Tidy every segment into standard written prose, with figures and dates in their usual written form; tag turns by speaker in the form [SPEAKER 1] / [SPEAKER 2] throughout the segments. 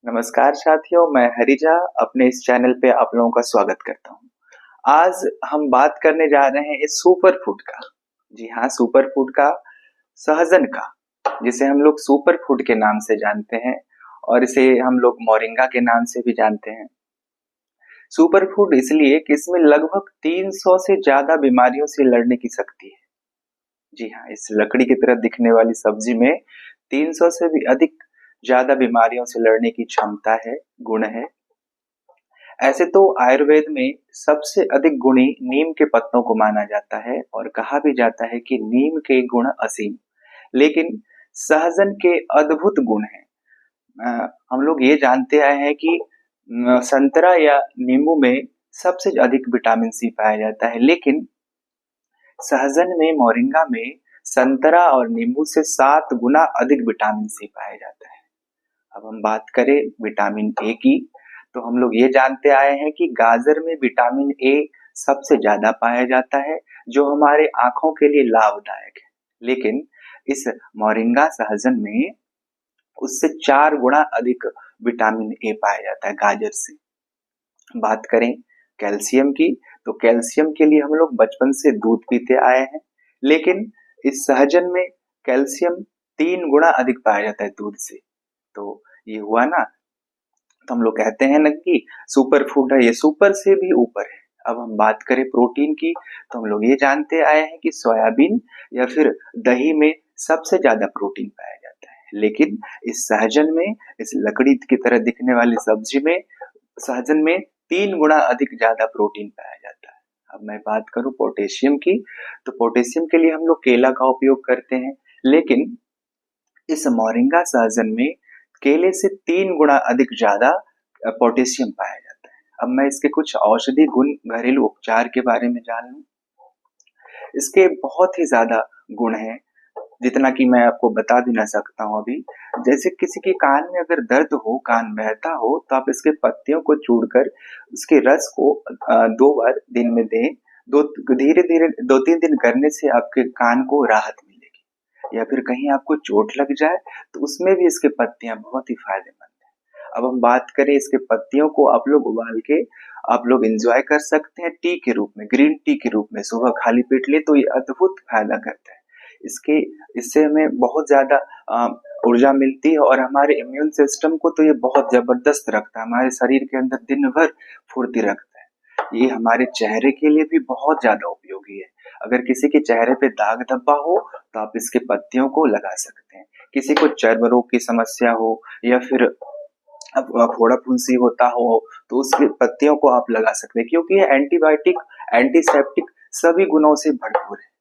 [SPEAKER 1] नमस्कार साथियों, मैं हरिजा अपने इस चैनल पे आप लोगों का स्वागत करता हूँ। आज हम बात करने जा रहे हैं इस सुपर फूड का। जी हाँ, सुपर फूड का, सहजन का, जिसे हम लोग सुपर फूड के नाम से जानते हैं और इसे हम लोग मोरिंगा के नाम से भी जानते हैं। सुपर फूड इसलिए कि इसमें लगभग 300 से ज्यादा बीमारियों से लड़ने की शक्ति है। जी हाँ, इस लकड़ी की तरह दिखने वाली सब्जी में 300 से भी अधिक ज्यादा बीमारियों से लड़ने की क्षमता है, गुण है। ऐसे तो आयुर्वेद में सबसे अधिक गुणी नीम के पत्तों को माना जाता है और कहा भी जाता है कि नीम के गुण असीम, लेकिन सहजन के अद्भुत गुण हैं। हम लोग ये जानते आए हैं कि संतरा या नींबू में सबसे अधिक विटामिन सी पाया जाता है, लेकिन सहजन में, मोरिंगा में संतरा और नींबू से 7 गुना अधिक विटामिन सी पाया जाता है। अब हम बात करें विटामिन ए की, तो हम लोग ये जानते आए हैं कि गाजर में विटामिन ए सबसे ज्यादा पाया जाता है, जो हमारे आंखों के लिए लाभदायक है। लेकिन इस मोरिंगा सहजन में उससे 4 गुना अधिक विटामिन ए पाया जाता है गाजर से। बात करें कैल्शियम की, तो कैल्शियम के लिए हम लोग बचपन से दूध पीते आए हैं, लेकिन इस सहजन में कैल्शियम 3 गुना अधिक पाया जाता है दूध से। तो ये हुआ ना, तो हम लोग कहते हैं ना कि सुपर फूड है, ये सुपर से भी ऊपर है। अब हम बात करें प्रोटीन की, तो हम लोग ये जानते आए हैं कि सोयाबीन या फिर दही में सबसे ज्यादा प्रोटीन पाया जाता है, लेकिन इस सहजन में, इस लकड़ी की तरह दिखने वाली सब्जी में, सहजन में 3 गुना अधिक ज्यादा प्रोटीन पाया जाता है। अब मैं बात करूं पोटेशियम की, तो पोटेशियम के लिए हम लोग केला का उपयोग करते हैं, लेकिन इस मोरिंगा सहजन में केले से 3 गुना अधिक ज्यादा पोटेशियम पाया जाता है। अब मैं इसके कुछ औषधि गुण, घरेलू उपचार के बारे में जान लूं। इसके बहुत ही ज्यादा गुण हैं, जितना कि मैं आपको बता भी ना सकता हूँ अभी। जैसे किसी के कान में अगर दर्द हो, कान बहता हो, तो आप इसके पत्तियों को चूड़कर उसके रस को 2 बार दिन में दें। दो धीरे धीरे 2-3 दिन करने से आपके कान को राहत मिलेगी। या फिर कहीं आपको चोट लग जाए, तो उसमें भी इसके पत्तियां बहुत ही फायदेमंद है। अब हम बात करें, इसके पत्तियों को आप लोग उबाल के आप लोग एंजॉय कर सकते हैं टी के रूप में, ग्रीन टी के रूप में। सुबह खाली पेट ले तो ये अद्भुत फायदा करता है। इसके इससे हमें बहुत ज्यादा ऊर्जा मिलती है और हमारे इम्यून सिस्टम को तो ये बहुत जबरदस्त रखता है, हमारे शरीर के अंदर दिन भर फुर्ती रखता है। ये हमारे चेहरे के लिए भी बहुत ज्यादा उपयोगी है। अगर किसी के चेहरे पे दाग धब्बा हो, तो आप इसके पत्तियों को लगा सकते हैं। किसी को चर्म रोग की समस्या हो या फिर अब फोड़ा फुंसी होता हो, तो उसकी पत्तियों को आप लगा सकते हैं, क्योंकि ये एंटीबायोटिक, एंटीसेप्टिक सभी गुणों से भरपूर है।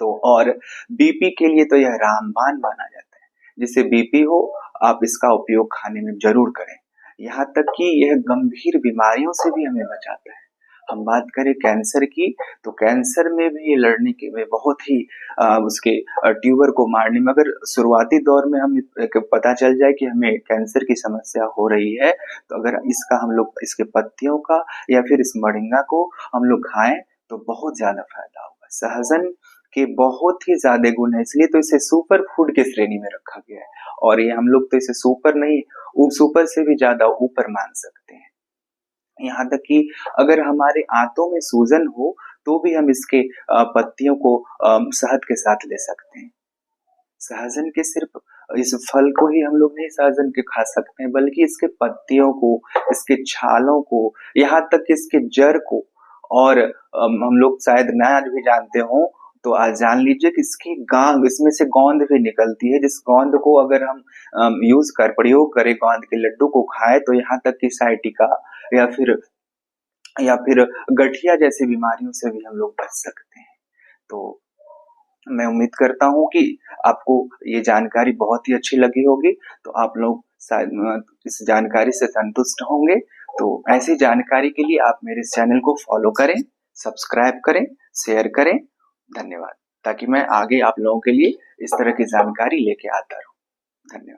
[SPEAKER 1] तो और बीपी के लिए तो यह रामबाण माना जाता है। जिसे बीपी हो, आप इसका उपयोग खाने में जरूर करें। यहाँ तक कि यह गंभीर बीमारियों से भी हमें बचाता है। हम बात करें कैंसर की, तो कैंसर में भी ये लड़ने के में बहुत ही उसके ट्यूबर को मारने में, अगर शुरुआती दौर में हम पता चल जाए कि हमें कैंसर की समस्या हो रही है, तो अगर इसका हम लोग, इसके पत्तियों का या फिर इस मोरिंगा को हम लोग खाएं, तो बहुत ज्यादा फायदा होगा। सहजन के बहुत ही ज्यादा गुण है, इसलिए तो इसे सुपर फूड की श्रेणी में रखा गया है। और ये हम लोग तो इसे सुपर नहीं, सुपर से भी ज्यादा ऊपर मान सकते हैं। यहाँ तक कि अगर हमारे आंतों में सूजन हो, तो भी हम इसके पत्तियों को शहद के साथ ले सकते हैं। सहजन के सिर्फ इस फल को ही हम लोग नहीं सहजन के खा सकते हैं, बल्कि इसके पत्तियों को, इसके छालों को, यहाँ तक कि इसके जड़ को। और हम लोग शायद ना आज भी जानते हो, तो आज जान लीजिए कि इसकी गांग, इसमें से गोंद भी निकलती है, जिस गोंद को अगर हम प्रयोग करें, गोंद के लड्डू को खाएं, तो यहाँ तक कि साइटिका या फिर गठिया जैसी बीमारियों से भी हम लोग बच सकते हैं। तो मैं उम्मीद करता हूँ कि आपको ये जानकारी बहुत ही अच्छी लगी होगी, तो आप लोग शायद इस जानकारी से संतुष्ट होंगे। तो ऐसी जानकारी के लिए आप मेरे इस चैनल को फॉलो करें, सब्सक्राइब करें, शेयर करें। धन्यवाद। ताकि मैं आगे आप लोगों के लिए इस तरह की जानकारी लेके आता रहूं। धन्यवाद।